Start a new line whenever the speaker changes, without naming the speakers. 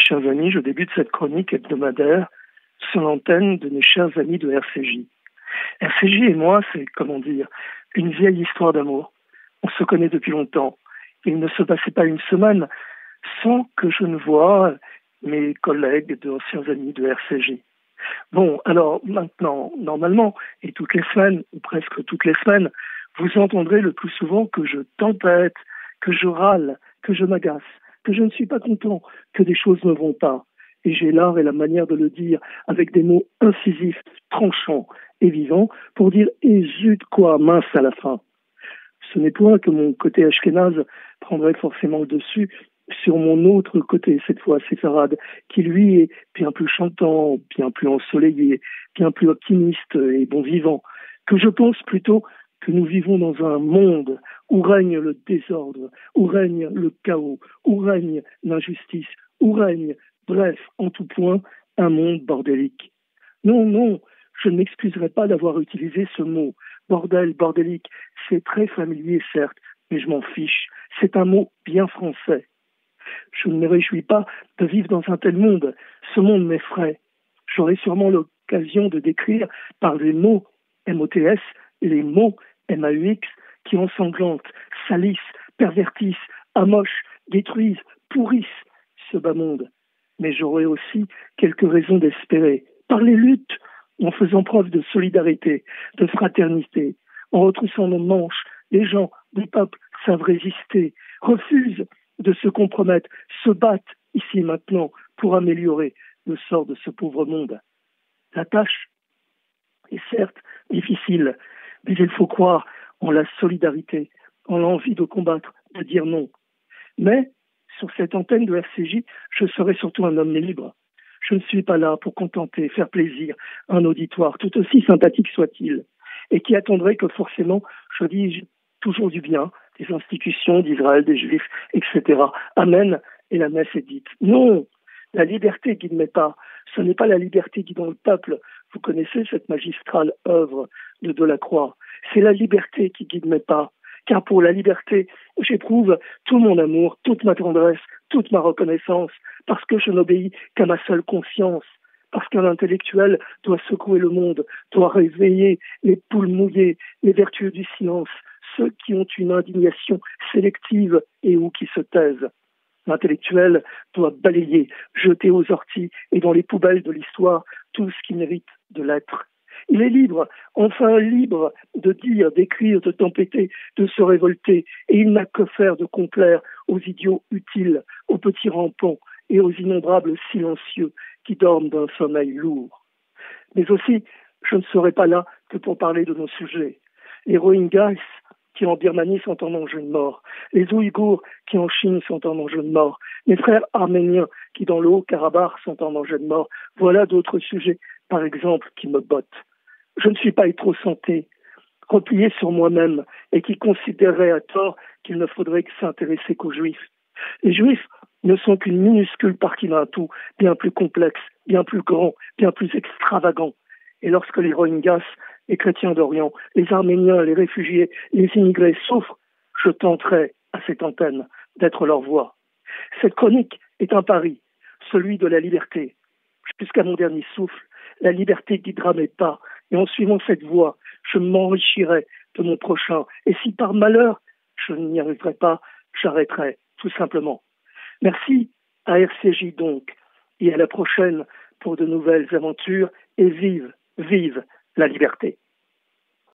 chers amis, je débute cette chronique hebdomadaire sur l'antenne de mes chers amis de RCJ. RCJ et moi, c'est, comment dire, une vieille histoire d'amour. On se connaît depuis longtemps. Il ne se passait pas une semaine sans que je ne voie mes collègues d'anciens amis de RCJ. Bon, alors maintenant, normalement, et toutes les semaines, ou presque toutes les semaines, vous entendrez le plus souvent que je tempête, que je râle, que je m'agace, que je ne suis pas content, que des choses ne vont pas. Et j'ai l'art et la manière de le dire avec des mots incisifs, tranchants et vivants pour dire « et zut quoi, mince à la fin ». Ce n'est point que mon côté ashkénaze prendrait forcément le dessus sur mon autre côté, cette fois séfarade, qui lui est bien plus chantant, bien plus ensoleillé, bien plus optimiste et bon vivant, que je pense plutôt que nous vivons dans un monde où règne le désordre, où règne le chaos, où règne l'injustice, où règne, bref, en tout point, un monde bordélique. Non, je ne m'excuserai pas d'avoir utilisé ce mot. Bordel, bordélique, c'est très familier, certes, mais je m'en fiche. C'est un mot bien français. Je ne me réjouis pas de vivre dans un tel monde. Ce monde m'effraie. J'aurai sûrement l'occasion de décrire par les mots MOTS, les mots MAUX qui ensanglantent, salissent, pervertissent, amochent, détruisent, pourrissent ce bas monde. Mais j'aurai aussi quelques raisons d'espérer. Par les luttes, en faisant preuve de solidarité, de fraternité, en retroussant nos manches, les gens, les peuples savent résister, refusent de se compromettre, se battent ici et maintenant pour améliorer le sort de ce pauvre monde. La tâche est certes difficile, mais il faut croire en la solidarité, en l'envie de combattre, de dire non. Mais, sur cette antenne de RCJ, je serai surtout un homme libre. Je ne suis pas là pour contenter, faire plaisir à un auditoire, tout aussi sympathique soit-il, et qui attendrait que forcément je dise toujours du bien des institutions d'Israël, des Juifs, etc. Amen, et la messe est dite. Non, la liberté guide mes pas. Ce n'est pas la liberté guidant le peuple. Vous connaissez cette magistrale œuvre de Delacroix. C'est la liberté qui guide mes pas. Car pour la liberté, j'éprouve tout mon amour, toute ma tendresse, toute ma reconnaissance, parce que je n'obéis qu'à ma seule conscience, parce qu'un intellectuel doit secouer le monde, doit réveiller les poules mouillées, les vertueux du silence, ceux qui ont une indignation sélective et ou qui se taisent. L'intellectuel doit balayer, jeter aux orties et dans les poubelles de l'histoire tout ce qui mérite de l'être. Il est libre, enfin libre de dire, d'écrire, de tempêter, de se révolter, et il n'a que faire de complaire aux idiots utiles, aux petits rampants et aux innombrables silencieux qui dorment d'un sommeil lourd. Mais aussi, je ne serai pas là que pour parler de nos sujets. Les Rohingyas qui en Birmanie sont en danger de mort, les Ouïghours qui en Chine sont en danger de mort, les frères arméniens qui dans le Haut-Karabakh sont en danger de mort. Voilà d'autres sujets, par exemple, qui me bottent. Je ne suis pas hétérocentré, replié sur moi-même et qui considérerait à tort qu'il ne faudrait que s'intéresser qu'aux Juifs. Les Juifs ne sont qu'une minuscule partie d'un tout bien plus complexe, bien plus grand, bien plus extravagant. Et lorsque les Rohingyas, les chrétiens d'Orient, les Arméniens, les réfugiés, les immigrés souffrent, je tenterai à cette antenne d'être leur voix. Cette chronique est un pari, celui de la liberté. Jusqu'à mon dernier souffle, la liberté guidera mes pas, et en suivant cette voie, je m'enrichirai de mon prochain. Et si par malheur, je n'y arriverai pas, j'arrêterai, tout simplement. Merci à RCJ donc, et à la prochaine pour de nouvelles aventures, et vive la liberté.